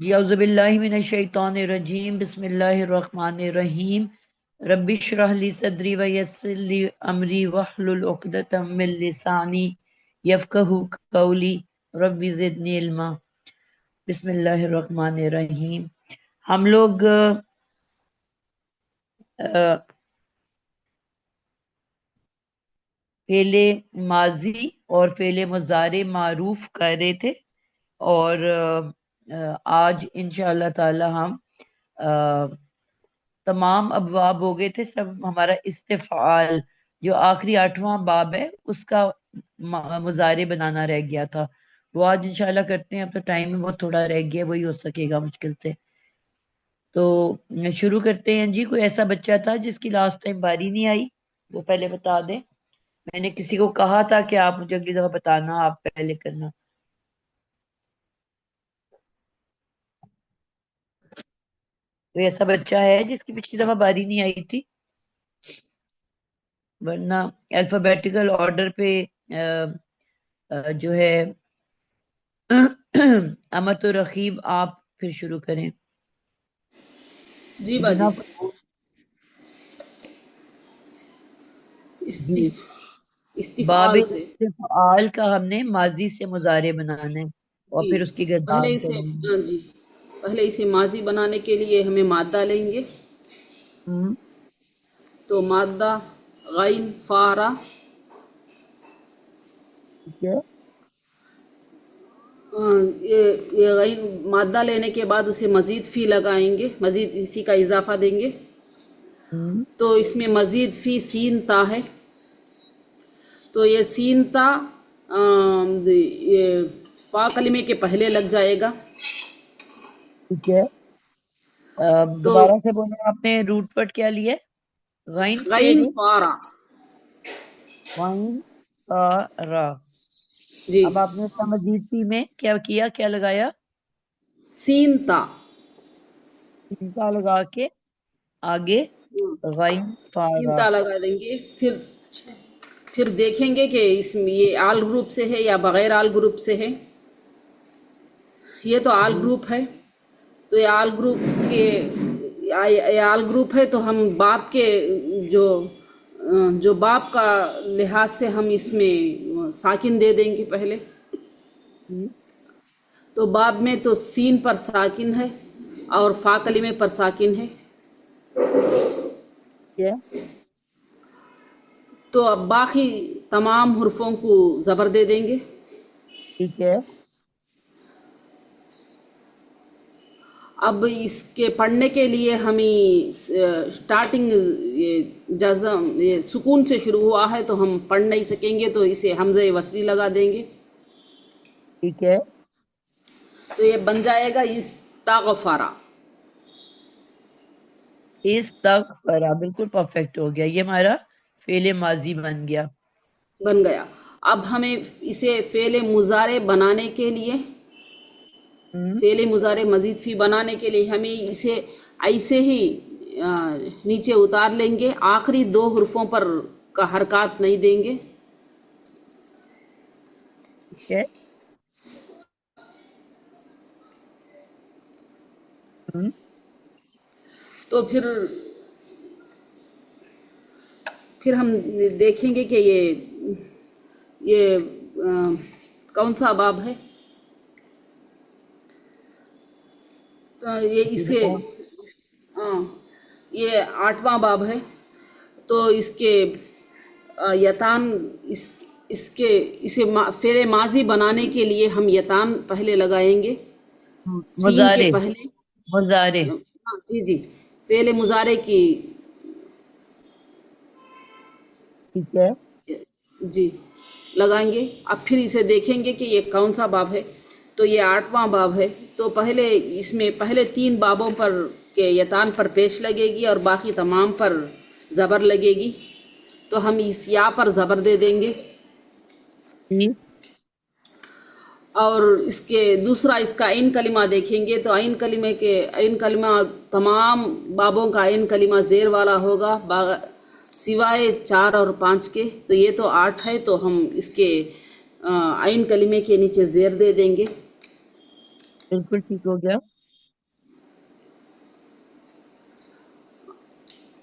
یعوذ باللہ من الشیطان الرجیم بسم اللہ الرحمن الرحیم رب اشرح لی صدری ویسر لی امری واحلل عقدۃ من لسانی یفقہوا قولی رب زدنی علما۔ بسم اللہ الرحمن الرحیم۔ ہم لوگ فعل ماضی اور فعل مضارع معروف کر رہے تھے، اور آج انشاءاللہ تعالی ہم تمام ابواب ہو گئے تھے، سب ہمارا استفعال جو آخری 8واں باب ہے اس کا مضارع بنانا رہ گیا تھا، وہ آج انشاءاللہ کرتے ہیں۔ اب تو ٹائم میں بہت تھوڑا رہ گیا، وہی ہو سکے گا مشکل سے۔ تو شروع کرتے ہیں جی۔ کوئی ایسا بچہ تھا جس کی لاسٹ ٹائم باری نہیں آئی؟ وہ پہلے بتا دیں۔ میں نے کسی کو کہا تھا کہ آپ مجھے اگلی دفعہ بتانا، آپ پہلے کرنا۔ کوئی ایسا بچہ ہے جس کی پچھلی دفعہ باری نہیں آئی تھی؟ ورنہ الفابیٹیکل آرڈر پہ جو ہے امت و رقیب آپ پھر شروع کریں جی بنا باجی۔ جی۔ باب استفعال سے استفعال کا ہم نے ماضی سے مضارع بنانا ہے اور جی پھر اس کی پہلے گردان اسے کرنی ہے۔ ہاں جی پہلے اسے ماضی بنانے کے لیے ہمیں مادہ لیں گے، ہم، تو مادہ غین فارا، ٹھیک ہے۔ یہ غین مادہ لینے کے بعد اسے مزید فی لگائیں گے، مزید فی کا اضافہ دیں گے، ہم، تو اس میں مزید فی سین تا ہے، تو یہ سین تا یہ فا کلمے کے پہلے لگ جائے گا، ٹھیک ہے۔ تو دوبارہ سے بولیں، آپ نے روٹ ورڈ کیا لیا ہے؟ غین سے غین فارا غین کا را۔ جی اب آپ نے اس کا مزید فی میں کیا کیا، کیا لگایا؟ سین تا کا لگا کے آگے غین سین فارا۔ تا لگا دیں گے، پھر دیکھیں گے کہ اس میں یہ آل گروپ سے ہے یا بغیر آل گروپ سے ہے۔ یہ تو آل جی گروپ ہے، تو یہ آل گروپ کے یہ آل گروپ ہے، تو ہم باپ کے جو باپ کا لحاظ سے ہم اس میں ساکن دے دیں گے پہلے، جی تو باب میں تو سین پر ساکن ہے اور فا کلمے پر ساکن ہے، ٹھیک ہے۔ تو اب باقی تمام حرفوں کو زبر دے دیں گے۔ ٹھیک ہے۔ اب اس کے پڑھنے کے لیے ہمیں سٹارٹنگ جزم یہ سکون سے شروع ہوا ہے تو ہم پڑھ نہیں سکیں گے، تو اسے حمزہ وصلی لگا دیں گے، ٹھیک ہے۔ تو یہ بن جائے گا استغفارا۔ اس تک فرا بالکل پرفیکٹ ہو گیا، یہ ہمارا فعل ماضی بن گیا۔ بن گیا۔ اب ہمیں اسے فعل مضارع بنانے کے لیے، ہم، فعل مضارع مزید فی بنانے کے لیے ہمیں اسے ایسے ہی نیچے اتار لیں گے، آخری دو حرفوں پر کا حرکات نہیں دیں گے، ٹھیک ہے۔ ہم، تو پھر ہم دیکھیں گے کہ یہ کون سا باب ہے، تو یہ اس کے ہاں یہ 8واں باب ہے، تو اس کے یتان اسے فعل ماضی بنانے کے لیے ہم یتان پہلے لگائیں گے، سین کے مضارع پہلے، مضارع ہاں جی فعل مضارع کی ٹھیک ہے۔ جی لگائیں گے۔ اب پھر اسے دیکھیں گے کہ یہ کون سا باب ہے، تو یہ 8واں باب ہے، تو پہلے اس میں پہلے 3 بابوں پر کے یتان پر پیش لگے گی اور باقی تمام پر زبر لگے گی، تو ہم اس یا پر زبر دے دیں گے، جی اور اس کے دوسرا اس کا عین کلمہ دیکھیں گے، تو عین کلمے کے عین کلمہ تمام بابوں کا عین کلمہ زیر والا ہوگا سوائے 4 اور 5 کے، تو یہ تو 8 ہے، تو ہم اس کے عین کلمے کے نیچے زیر دے دیں گے، بالکل ٹھیک ہو گیا۔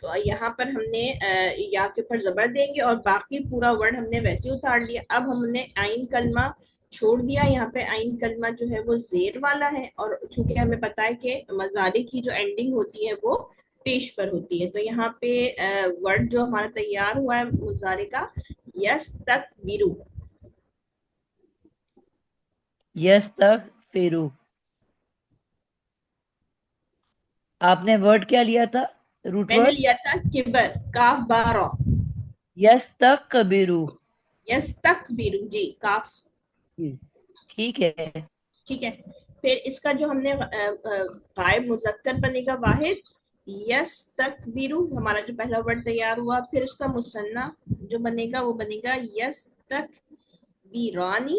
تو یہاں پر ہم نے یا کے اوپر زبر دیں گے اور باقی پورا ورڈ ہم نے ویسے اتار لیا. اب ہم نے آئین کلمہ چھوڑ دیا. یہاں پہ آئین کلمہ جو ہے وہ زیر والا ہے، اور کیونکہ ہمیں پتا ہے کہ مضارع کی جو اینڈنگ ہوتی ہے وہ پیش پر ہوتی ہے، تو یہاں پہ ورڈ جو ہمارا تیار ہوا ہے مضارع کا، یستکبرو. یستغفرو. آپ نے ورڈ کیا لیا تھا، روٹ میں نے ورڈ؟ لیا تھا کبر، کاف بارا. یستقبرو. یستکبرو، جی کاف. ٹھیک ہے. ٹھیک ہے. پھر اس کا جو ہم نے غائب مذکر بنے گا واحد، یستکبرو ہمارا جو پہلا ورڈ تیار ہوا. پھر اس کا مثنیٰ جو بنے گا وہ بنے گا یستکبرانی،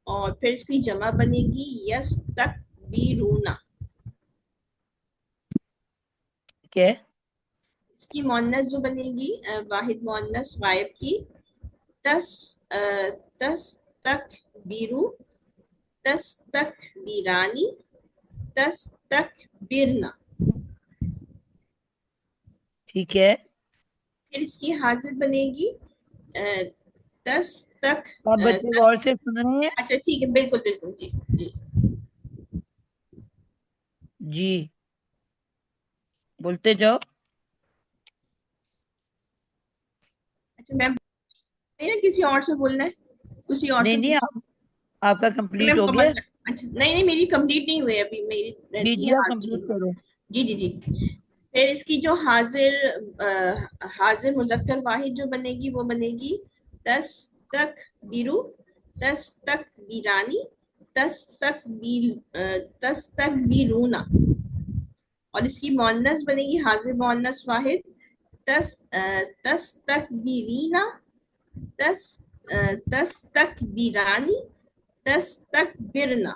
اور پھر اس کی جمع بنے گی یستکبرونا. ٹھیک ہے. اس کی مؤنث جو بنے گی واحد مؤنث غائب کی، تس تستکبرو، تستکبرانی، تستکبرنا. ٹھیک ہے. پھر اس کی حاضر بنے گی تستک آپ بچے غور سے سن رہے ہیں؟ اچھا ٹھیک ہے، بالکل بالکل، جی جی. جی بولتے جاؤ. اچھا میم، کسی اور سے بولنا ہے، کسی اور سے نہیں نہیں، آپ کا میں کمپلیٹ ہو مکمل گیا. اچھا نہیں نہیں، میری کمپلیٹ نہیں ہوئی ابھی، میری جی رہتی جی ہے آپ حاضر. کمپلیٹ کرو. جی جی جی. پھر اس کی جو حاضر مذکر واحد جو بنے گی وہ بنے گی تستکبرو، تستکبرانی، تستکبرونا. اور اس کی مؤنث بنے گی حاضر مؤنث واحد تستکبرینا، تستکبرانی، تستکبرنا.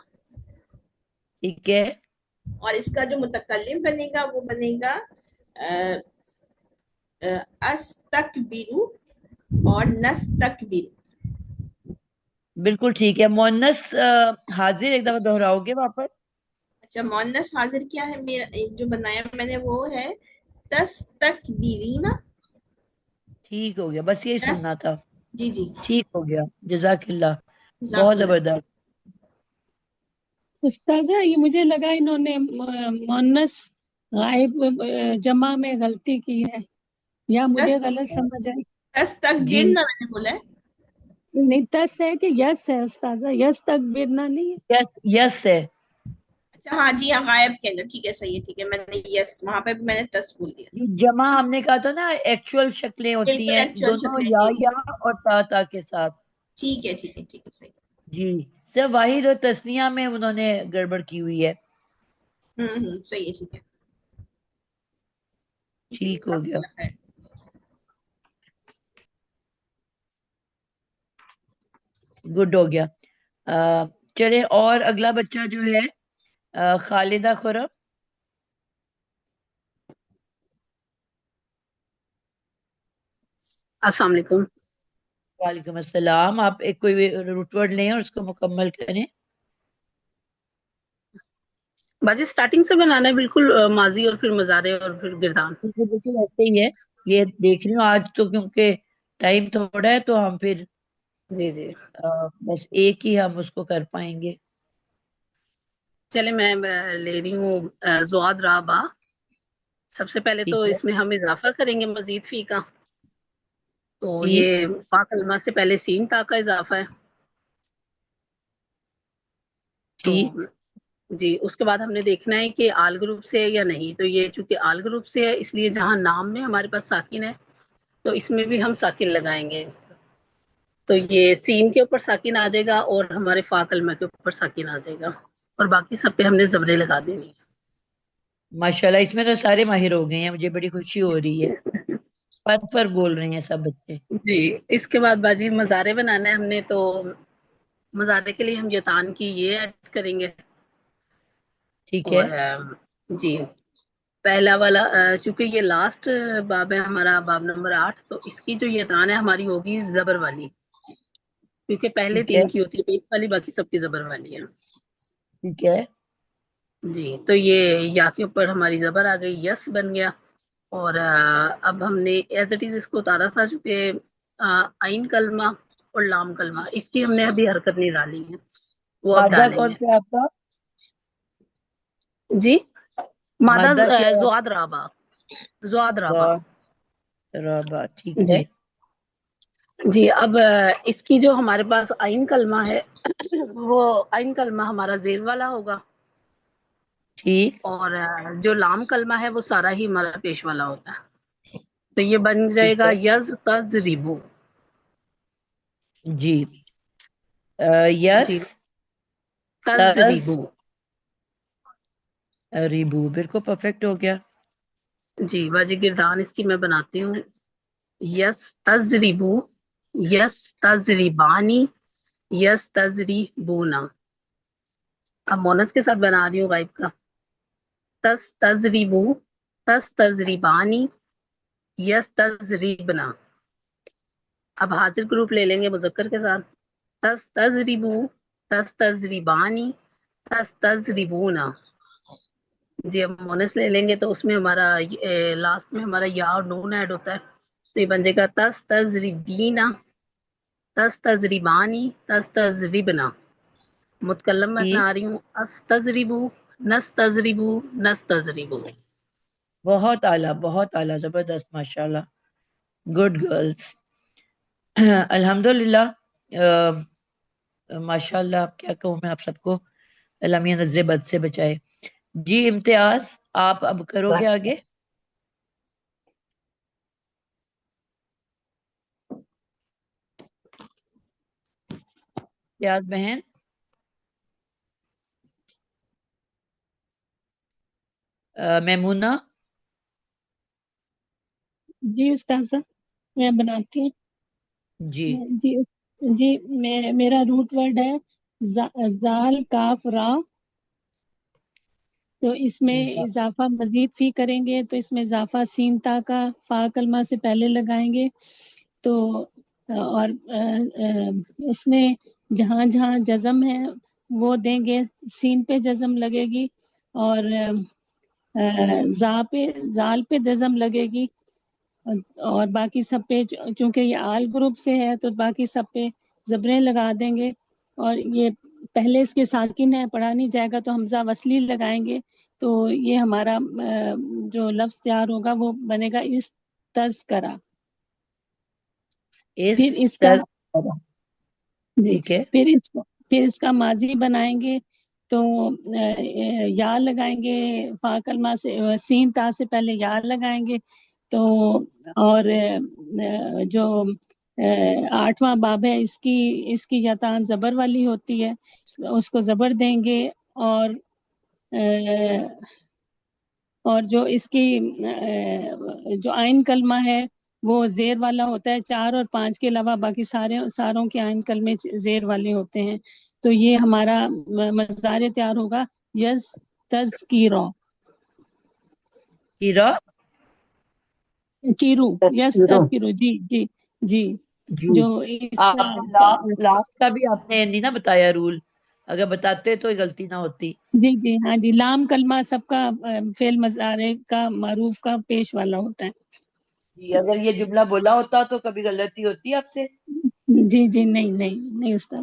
ٹھیک ہے. اور اس کا جو متکلم بنے گا وہ بنے گا استکبرو اور نستکبر. بالکل ٹھیک ہے. مؤنث حاضر ایک دفعہ دہراؤ گے واپس؟ اچھا مؤنث حاضر کیا ہے میرا جو بنایا میں نے، وہ ہے تستکبرینا. ٹھیک ہو گیا، بس یہی سننا تھا. جی جی. ٹھیک ہو گیا. جزاک اللہ. جزاک بہت اللہ. زبردست. استاذہ یہ مجھے لگا انہوں نے مؤنث غائب جمع میں غلطی کی ہے، یا مجھے غلط سمجھ آئی. جی تستکبرنا میں نے بولا ہے. نہیں، تس ہے کہ یس ہے استاذہ، یس تک برنا نہیں ہے. یس. یس ہے. اچھا ہاں جی ہاں، غائب کے اندر، ٹھیک ہے صحیح ہے، ٹھیک ہے، میں نے یس وہاں پہ بھی میں نے تس بول دیا. جی، جمع ہم نے کہا تھا نا ایکچوئل شکلیں ہوتی بالکل ہیں ایکچوئل دونوں، شکلیں، یا جی یا اور تا تا کے ساتھ. ٹھیک ہے ٹھیک ہے ٹھیک ہے صحیح. جی صرف واحد اور تسنیہ میں انہوں نے گڑبڑ کی ہوئی ہے. صحیح ہے ٹھیک ہے. ٹھیک ہے، ٹھیک ہو جزاک گیا. اللہ خیر. گڈ ہو گیا. چلے اور اگلا بچہ جو ہے خالدہ خورم. السلام علیکم. وعلیکم السلام. آپ ایک کوئی روٹ ورڈ لیں اور اس کو مکمل کریں. باجی سٹارٹنگ سے بنانا ہے بالکل، ماضی اور پھر مضارع اور پھر گردان. بالکل ایسے ہی ہے. یہ دیکھ رہی ہوں آج تو کیونکہ ٹائم تھوڑا ہے تو ہم پھر جی جی بس ایک ہی ہم اس کو کر پائیں گے. چلے میں لے رہی ہوں زواد را با. سب سے پہلے تو ٹھیک ہے. اس میں ہم اضافہ کریں گے مزید فی کا، تو ٹھیک. یہ فا کلمہ سے پہلے سین تا کا اضافہ ہے. تو ٹھیک. جی اس کے بعد ہم نے دیکھنا ہے کہ آل گروپ سے ہے یا نہیں. تو یہ چونکہ آل گروپ سے ہے اس لیے جہاں نام میں ہمارے پاس ساکن ہے تو اس میں بھی ہم ساکن لگائیں گے. تو یہ سین کے اوپر ساکن آ جائے گا اور ہمارے فا کلمہ کے اوپر ساکن آ جائے گا، اور باقی سب پہ ہم نے زبریں لگا دینی. ماشاءاللہ اس میں تو سارے ماہر ہو گئے ہیں، مجھے بڑی خوشی ہو رہی ہے. پر بول رہے ہیں سب بچے. جی اس کے بعد باجی مضارع بنانا ہے ہم نے. تو مضارع کے لیے ہم یتان کی یہ ایڈ کریں گے. ٹھیک ہے. اور جی پہلا والا چونکہ یہ لاسٹ باب ہے ہمارا، باب نمبر 8، تو اس کی جو یتان ہے ہماری ہوگی زبر والی، کیونکہ پہلے ٹھیک ہے. 3 کی ہوتی ہے پیش والی، باقی سب کی زبر والی ہے. ٹھیک ہے. جی تو یہ یا کے اوپر ہماری زبر آ گئی، یس بن گیا. اور اب ہم نے ایز اٹ از اس کو اتارا تھا، چونکہ عین کلمہ اور لام کلمہ اس کی ہم نے ابھی حرکت نہیں ڈالی ہے، وہ اب مادہ ڈالیں کون گے. سا آپ کا؟ جی مادہ مادہ کیا ہے؟ زواد رابع، زواد رابع. رابع، ٹھیک جی ہے. جی اب اس کی جو ہمارے پاس عین کلمہ ہے وہ عین کلمہ ہمارا زیر والا ہوگا، ٹھیک. اور جو لام کلمہ ہے وہ سارا ہی ہمارا پیش والا ہوتا ہے. تو یہ بن جائے ٹھیک گا ہے. یز تزریبو. جی. یس جی تزریبو. ریبو، بالکل پرفیکٹ ہو گیا. جی واجب گردان اس کی میں بناتی ہوں. یس تزریبو، یس تزریبانی، یس تزریبونا. اب مونس کے ساتھ بنا رہی ہوں غائب کا. تس تزریبو، تس تزریبانی، یس تزریبنا. اب حاضر گروپ لے لیں گے مذکر کے ساتھ. تس تزریبو، تس تزریبانی، تس تزریبونا. جی اب مونس لے لیں گے تو اس میں ہمارا لاسٹ میں ہمارا یا اور نون ایڈ ہوتا ہے، تو یہ بن جائے گا تس تزریبینا، تس تزریبانی، تس تزریبنا. متکلم ٹھیک. بنا رہی ہوں استزریبو، نستزریبو، نستزریبو. بہت اعلیٰ، بہت اعلیٰ، زبردست، ماشاء اللہ، گڈ گرلس. الحمد للہ. ماشاء اللہ، آپ کیا کہوں میں آپ سب کو، اللہ میاں نظر بد سے بچائے. جی امتیاز، آپ اب کرو گے آگے. امتیاز بہن. میمونہ. جی استاذ میں بناتی ہوں. جی. جی جی میرا روٹ ورڈ ہے زال کاف را. تو اس میں اضافہ مزید فی کریں گے تو اس میں اضافہ سین تا کا فا کلمہ سے پہلے لگائیں گے. تو اور اس میں جہاں جہاں جزم ہے وہ دیں گے، سین پہ جزم لگے گی، اور زال پہ جزم لگے گی، اور باقی سب پہ چونکہ یہ آل گروپ سے ہے تو باقی سب پہ زبریں لگا دیں گے. اور یہ پہلے اس کے ساکن ہے، پڑھا نہیں جائے گا تو حمزہ وصلی لگائیں گے. تو یہ ہمارا جو لفظ تیار ہوگا وہ بنے گا اس تذکرہ. پھر اس کا جی ٹھیک ہے. پھر اس کا ماضی بنائیں گے تو یا لگائیں گے، فا کلمہ سے سین تا سے پہلے یا لگائیں گے. تو اور جو 8واں باب ہے اس کی یتان زبر والی ہوتی ہے، اس کو زبر دیں گے. اور جو اس کی جو عین کلمہ ہے وہ زیر والا ہوتا ہے. 4 اور 5 کے علاوہ باقی ساروں کے عین کلمے زیر والے ہوتے ہیں. تو یہ ہمارا مضارع تیار ہوگا یز تذکیرو. ہیرا. کیرو، یس تذکیرو. جی جی جی. جی. جو اس آپ لاسٹ کا بھی آپ نے نہیں نا بتایا رول، اگر بتاتے تو غلطی نہ ہوتی. جی جی ہاں جی، لام کلمہ سب کا فعل مضارع کا معروف کا پیش والا ہوتا ہے. جی اگر یہ جملہ بولا ہوتا تو کبھی غلطی ہوتی آپ سے. جی جی نہیں نہیں نہیں استاد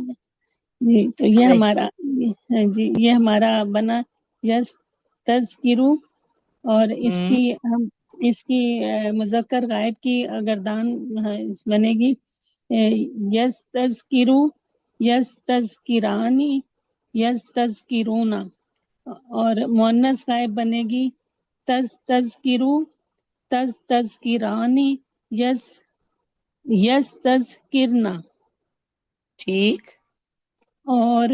جی. تو یہ صحیح. ہمارا جی یہ ہمارا بنا یس تذکرو. اور اس کی مذکر غائب کی گردان بنے گی یس تذکرو، یس تذکرانی، یس تذکرونا. اور مؤنث غائب بنے گی تذکرو، تذکرانی، یس تذکرنا. ٹھیک. اور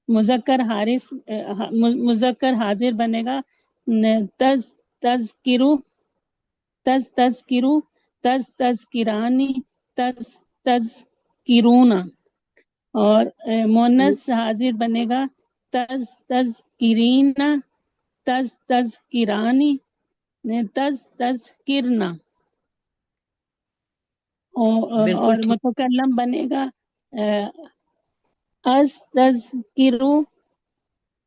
مذکر حاضر بنے گا تذکرو، تذکرو، تذکرانی، تذکرونا. اور مؤنث حاضر بنے گا تذکرینا، تذکرانی، تذکرنا. بالکل اور ٹھیک. متکلم بنے گا استذکرو،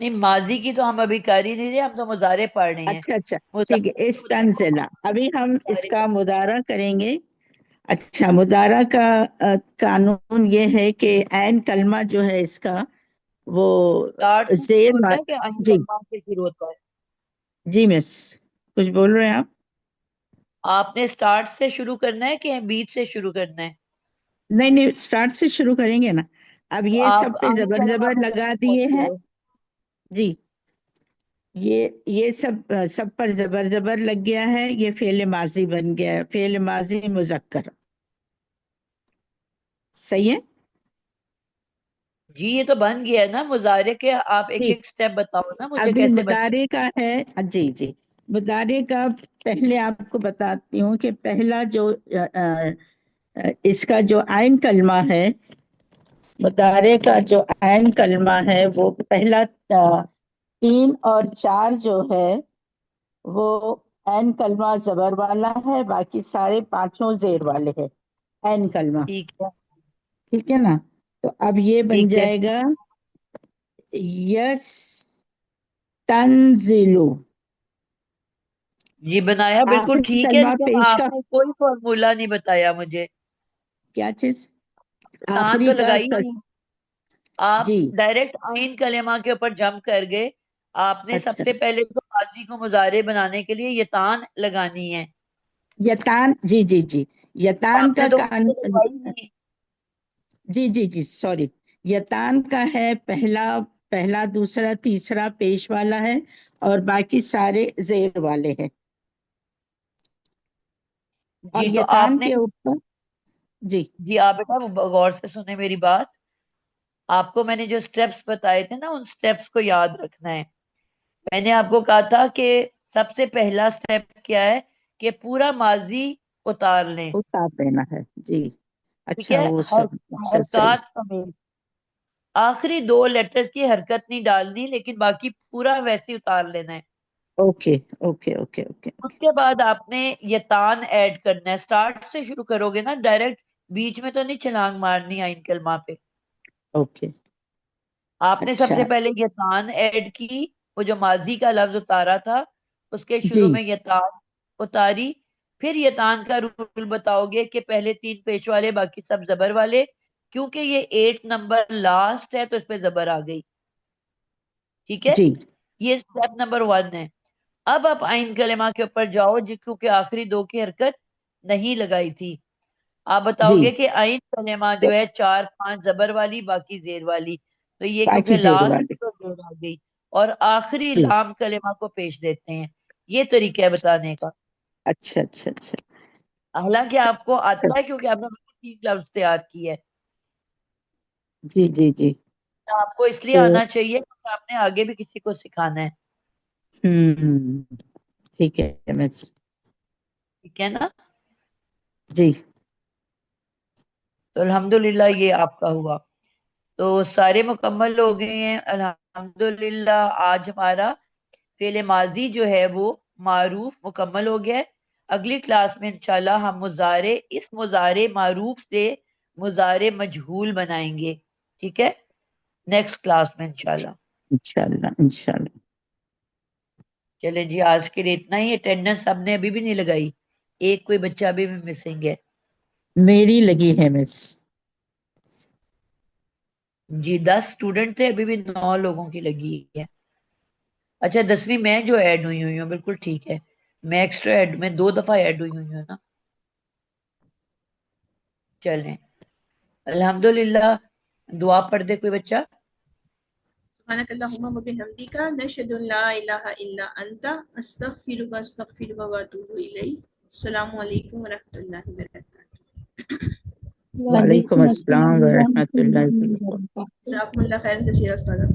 نہیں ماضی کی تو ہم ابھی کر ہی نہیں رہے, ہم تو مضارع پڑھ رہے ہیں. اچھا اچھا ٹھیک ہے. مضارع کے استنزلہ ابھی ہم اس مضارع کا مدارا کریں گے. اچھا مدارا کا قانون یہ ہے کہ عین کلمہ جو ہے اس کا وہ اسٹارٹ سے زیر شروع ہوتا ہے کہ عین جی کلمہ سے شروع ہوتا ہے؟ جی مس کچھ بول رہے ہیں آپ؟ آپ نے اسٹارٹ سے شروع کرنا ہے کہ بیچ سے شروع کرنا ہے؟ نہیں نہیں اسٹارٹ سے شروع کریں گے نا. اب تو یہ آپ سب پہ عین زبر کلمہ زبر پہ لگا کیسے دیے پہنچ ہیں. گئے؟ جی یہ سب پر زبر زبر لگ گیا ہے. یہ فعل ماضی بن گیا ہے, فعل ماضی مذکر. صحیح ہے. جی یہ تو بن گیا ہے نا مضارع کے. آپ ایک جی ایک سٹیپ بتاؤ نا مجھے ابھی کیسے بنے. مدارے کا ہے. جی جی مدارے کا پہلے آپ کو بتاتی ہوں کہ پہلا جو اس کا جو عین کلمہ ہے, مدارے کا جو عین کلمہ ہے وہ پہلا 3 اور 4 جو ہے وہ عین کلمہ زبر والا ہے, باقی سارے 5 زیر والے ہیں عین کلمہ. ٹھیک ہے. ٹھیک ہے نا. تو اب یہ بن ٹھیک ہے جائے گا یس تنزلو. جی بنایا بالکل آخری ٹھیک ہے, کلمہ لیکن پیش کا آپ نے کوئی فارمولا نہیں بتایا مجھے. کیا چیز تان آخری تو کا لگائی نہیں, آپ جی ڈائریکٹ عین کلمہ کے اوپر جمپ کر گئے. آپ نے سب اچھا سے پہلے تو ماضی کو مضارع بنانے کے لیے یہ تان لگانی ہے. یتان جی جی جی یتان آپ کا نے تو کان مجھے لگائی نہیں. جی جی جی سوری. یتان کا ہے پہلا دوسرا تیسرا پیش والا ہے اور باقی سارے زیر والے ہیں. اور جی تو آپ یتان نے, کے اوپر جی جی آپ بیٹا غور سے سنیں میری بات. آپ کو میں نے جو سٹیپس بتائے تھے نا ان سٹیپس کو یاد رکھنا ہے. میں نے آپ کو کہا تھا کہ سب سے پہلا سٹیپ کیا ہے کہ پورا ماضی اتار لیں. اتار دینا ہے. جی ٹھیک اچھا ہے, وہ ہر سب اچھا صحیح. حرکات سمیت آخری 2 لیٹرز کی حرکت نہیں ڈالنی, لیکن باقی پورا ویسے ہی اتار لینا ہے. اوکے اوکے اوکے اوکے اس کے بعد آپ نے یہ تان ایڈ کرنا ہے. سٹارٹ سے شروع کرو گے نا ڈائریکٹ, بیچ میں تو نہیں چھلانگ مارنی عین کلمہ پہ. اوکے آپ نے سب اچھا سے پہلے یہ تان ایڈ کی, وہ جو ماضی کا لفظ اتارا تھا اس کے جی شروع میں یہ تان اتاری. پھر یہ تان کا رول بتاؤ گے کہ پہلے 3 پیش والے باقی سب زبر والے, کیونکہ یہ 8 نمبر لاسٹ ہے تو اس پہ زبر آ گئی. ٹھیک ہے, جی یہ سٹیپ نمبر 1 ہے. اب آپ عین کلمہ کے اوپر جاؤ کیونکہ آخری 2 کی حرکت نہیں لگائی تھی. آپ بتاؤ جی گے کہ عین کلمہ تو جو ہے 4 5 زبر والی باقی زیر والی, تو یہ باقی کیونکہ زیر لاسٹ والے. تو زیر آ گئی, اور آخری جی لام کلمہ کو پیش دیتے ہیں. یہ طریقہ ہے بتانے کا. اچھا اچھا اچھا حالانکہ آپ کو اچھا. آتا ہے کیونکہ آپ نے 3 لفظ تیار کی ہے. جی جی جی آپ کو اس لیے تو آنا چاہیے کیونکہ آپ نے آگے بھی کسی کو سکھانا ہے. ٹھیک ہے مس. ٹھیک ہے نا. جی تو الحمدللہ یہ آپ کا ہوا. تو سارے مکمل ہو گئے ہیں الحمدللہ. آج ہمارا فعل ماضی جو ہے وہ معروف مکمل ہو گیا ہے. اگلی کلاس میں انشاءاللہ ہم مضارع, اس مضارع معروف سے مضارع مجہول بنائیں گے. ٹھیک ہے, نیکسٹ کلاس میں انشاءاللہ. انشاءاللہ انشاءاللہ. چلے جی, آج کے لیے اتنا ہی. اٹینڈنس ہم نے ابھی بھی نہیں لگائی, ایک کوئی بچہ ابھی بھی مسنگ ہے. میری لگی ہے مس. جی 10 اسٹوڈنٹ تھے, ابھی بھی 9 لوگوں کی لگی ہے. اچھا 10ویں میں جو ایڈ ہوئی ہوں بالکل ٹھیک ہے. میں ایکسٹرا ایڈ میں 2 دفعہ ایڈ ہوئی ہوں نا. چلیں الحمدللہ. دعا پڑھ دے کوئی بچہ. سبحانك اللهم وبحمدك نشهد ان لا اله الا انت استغفرك واتوب اليك. السلام علیکم ورحمۃ اللہ وبرکاتہ. وعلیکم وعلیکم السلام السلام ورحمۃ ورحمۃ اللہ اللہ وبرکاتہ. وبرکاتہ. جزاکم اللہ خیر کثیر استاذہ.